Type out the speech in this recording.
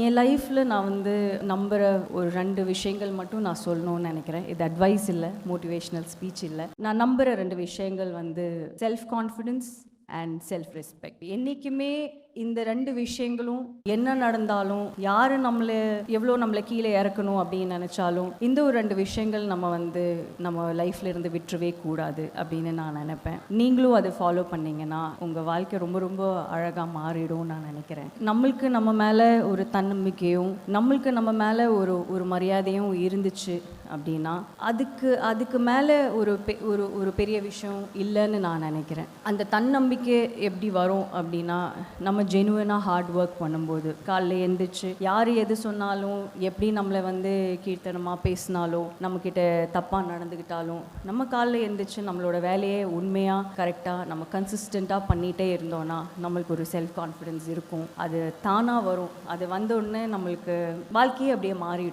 என் லைஃப்பில் நான் வந்து நம்புகிற ஒரு 2 விஷயங்கள் மட்டும் நான் சொல்லணும்னு நினைக்கிறேன். இது அட்வைஸ் இல்லை, மோட்டிவேஷ்னல் ஸ்பீச் இல்லை. நான் நம்புகிற 2 விஷயங்கள் வந்து self confidence and self respect. என்றைக்குமே இந்த 2 விஷயங்களும் என்ன நடந்தாலும், யார் நம்மளை கீழே இறக்கணும் அப்படின்னு நினச்சாலும், இந்த ஒரு 2 விஷயங்கள் நம்ம லைஃப்ல இருந்து விட்டுறவே கூடாது அப்படின்னு நான் நினைப்பேன். நீங்களும் அதை ஃபாலோ பண்ணீங்கன்னா உங்கள் வாழ்க்கை ரொம்ப ரொம்ப அழகாக மாறிடும் நான் நினைக்கிறேன். நம்மளுக்கு நம்ம மேலே ஒரு தன்னம்பிக்கையும், நம்மளுக்கு நம்ம மேலே ஒரு மரியாதையும் இருந்துச்சு அப்படின்னா அதுக்கு மேலே ஒரு பெரிய விஷயம் இல்லைன்னு நான் நினைக்கிறேன். அந்த தன்னம்பிக்கை எப்படி வரும் அப்படின்னா, நம்ம ஜெனுவனாக ஹார்ட் ஒர்க் பண்ணும்போது, காலைல எழுந்திரிச்சு யார் எது சொன்னாலும், எப்படி நம்மளை வந்து கீர்த்தனமாக பேசினாலும், நம்மக்கிட்ட தப்பாக நடந்துக்கிட்டாலும், நம்ம காலைல எழுந்திரிச்சு நம்மளோட வேலையை உண்மையாக கரெக்டாக நம்ம கன்சிஸ்டண்ட்டாக பண்ணிகிட்டே இருந்தோன்னா நம்மளுக்கு ஒரு செல்ஃப் கான்ஃபிடென்ஸ் இருக்கும். அது தானாக வரும். அது வந்தோடனே நம்மளுக்கு வாழ்க்கையே அப்படியே மாறிடும்.